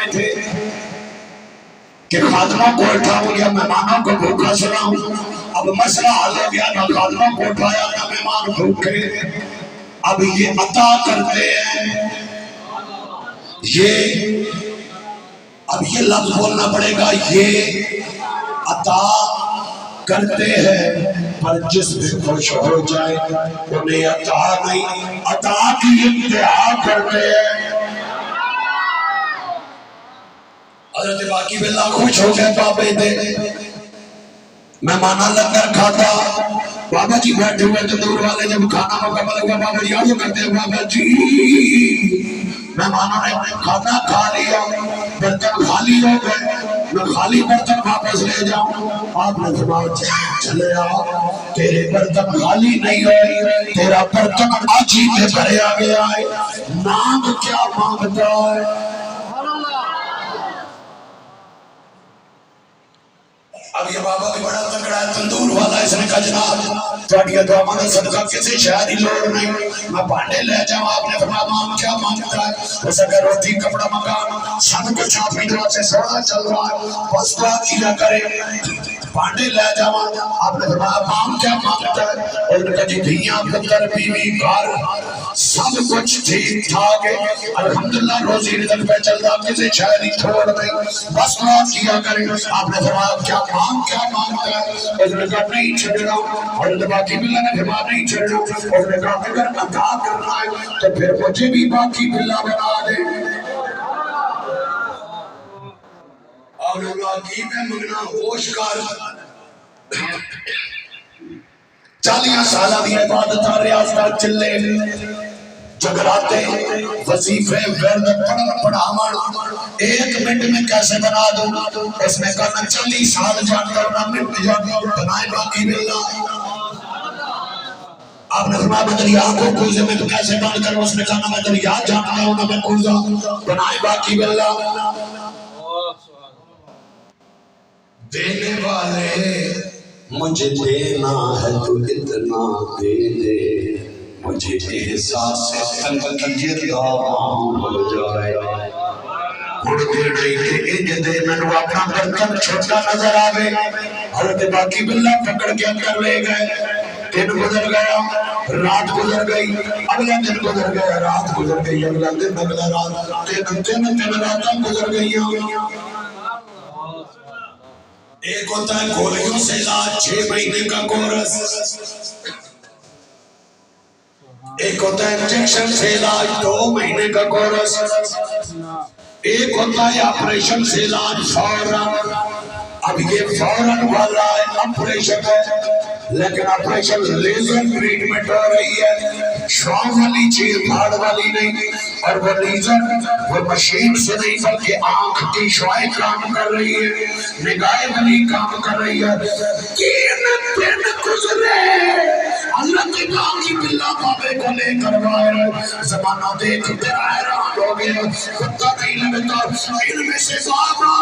میں تھے کہ خادموں کو اٹھاؤں یا مہمانوں کو بھوکا سناؤں. اب مسئلہ حل ہو گیا، نہ خادموں کو اٹھایا نہ مہمان بھوکے. اب یہ عطا کرتے ہیں، اب یہ لفظ بولنا پڑے گا، یہ عطا کرتے ہیں، پر جس میں خوش ہو جائے انہیں عطا نہیں، عطا کی انتہا کرتے ہیں. حضرت باقی باللہ خوش ہو گئے بابے دے، مہمانہ لنگر کھاتا. بابا جی بیٹھے ہوئے تندور والے جب کھانا مکمل ہوا، بابا جی آگے کرتے ہیں، بابا جی مہمانوں نے کھانا کھا لیا، برتن خالی ہو گئے، میں خالی برتن واپس لے جاؤں. آپ نے فرمایا چلے آؤ، تیرے برتن خالی نہیں ہوئے، تیرا برتن آجی میں بھریا گیا ہے. مانگ کیا مانگتا ہے؟ اب یہ بابا بھی بڑا تکڑا ہے، تندور والا. اس نے کہا جناب تھوڑی دعا مانگا صدقہ کسی شہر ہی لوڑ نہیں، میں بانڈے لے جاؤں. آپ نے فرمایا مام کیا مانگتا ہے؟ اس نے روٹی کپڑا مکان سب کچھ آپ ہی دعا سے سوڑا چل رہا ہے، بس دعا کیا کرے، بانڈے لے جاؤں. آپ نے فرمایا مام کیا مانگتا ہے؟ اس نے کہا جی دھیاں پتر بیوی گھر سب کچھ ٹھیک ٹھاک ہے، الحمدللہ روزی رزق پہ چل رہا، کسی شہر ہی چھوڑ نہیں، بس دعا کیا کرے. آپ نے فرمایا کیا مانگتا ہے؟ اس نے کہا نہیں چھڑنا. حضرت باقی باللہ نے فرمایا نہیں چھڑنا. اس نے کہا اگر عطا کرنا ہے تو پھر مجھے بھی باقی باللہ بنا دے. اور باقی میں منگنا ہوش کر 40 سالہ دی عبادت ریاضت چلے جگراتے وظیفے ورد پڑھاوڑ 1 منٹ میں کیسے بنا دوں؟ اس نے کہا میں 40 سال جانتا ہوں، نہ منٹ جانتا ہوں، بنائے باقی باللہ. آپ نے فرمایا میں دریا کو کوزے میں تو کیسے بند کروں؟ اس نے کہا نہ میں دریا جانتا ہوں نہ میں کوزا، بنائے باقی باللہ. دینے والے مجھے دینا ہے تو اتنا دے دے، مجھے احساس تنقیت عام ہو جائے. اڑتے رہی کہ انج دے میں اپنا برتن چھوٹا نظر آوے. حضرت باقی باللہ پکڑ کے اندر لے گئے. دن گزر گیا، رات گزر گئی، اگلا دن گزر گیا، رات گزر گئی، اگلا دن اگلا رات، تین راتاں گزر گئی. ایک ہوتا ہے گولیوں سے علاج 6 مہینے کا کورس، ایک ہوتا ہے انجیکشن سے علاج 2 مہینے کا کورس، ایک ہوتا ہے آپریشن سے علاج فوراً. اب یہ فوراً والا ہے آپریشن ہے، لیکن آپریشن لیزر ٹریٹمنٹ ہو رہی ہے، شوق والی چیز بھاڑ والی نہیں. اور وہ لیزر وہ مشین سے نہیں بلکہ آنکھ کی شعاعیں کام کر رہی ہے، نگاہ والی کام کر رہی ہے. 3 دن گزرے، اللہ کے باقی باللہ بابے کو لے کر باہر زمانہ دیکھ کر حیران ہو گیا. پتہ نہیں لگتا ان میں سے بابا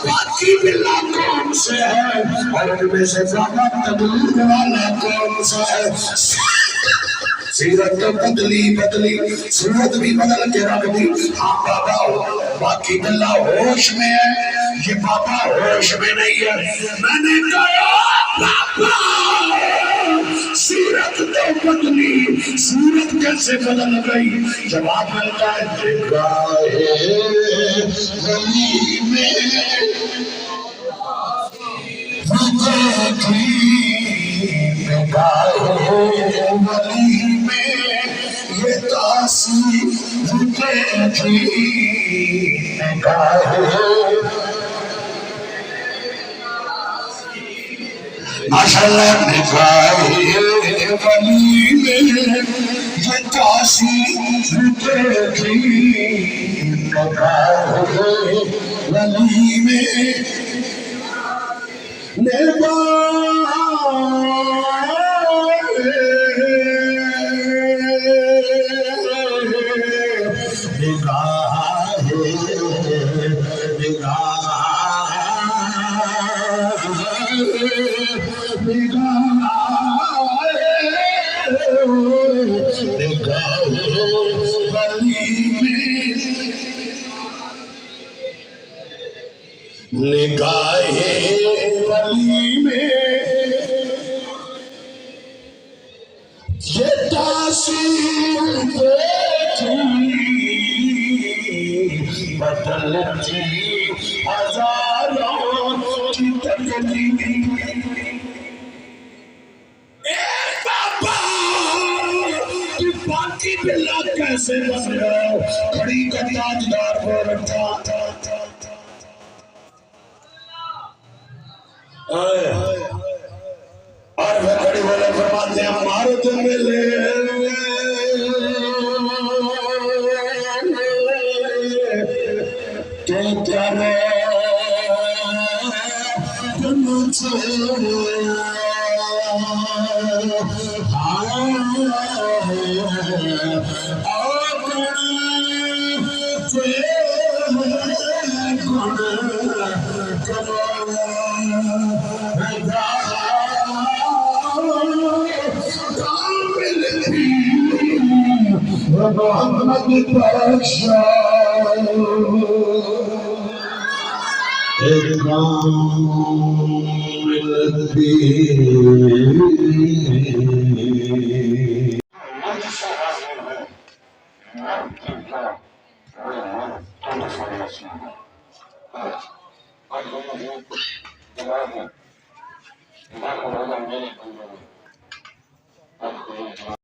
باقی باللہ کون سے ہے اور ان میں سے بابا تدور والا کون سا ہے. سیرت تو بدلی صورت بھی بدل کے رکھ دی. ہاں بابا باقی باللہ ہوش میں ہے، یہ بابا ہوش میں نہیں ہے. میں نے کہا بابا سیرت تو بدلی، صورت کیسے بدل گئی؟ جواب ملتا ہے نگاہ ولی میں نگاہ ولی میں یہ تاثیر دیکھی. نگاہ ماشاءاللہ نگاہ ولی میں یہ تاثیر دیکھی. نگاہ ولی میں نگاہ ولی میں یہ تاثیر دیکھی بدلتی ہزاروں کی تقدیر ایک بابا کی باقی بلا کیسے بن گیا کھڑی کا تاجدار ہو رکھا اور وہ کھڑی والے فرماتے ہیں مارد ملے تو کرے محمد بخشا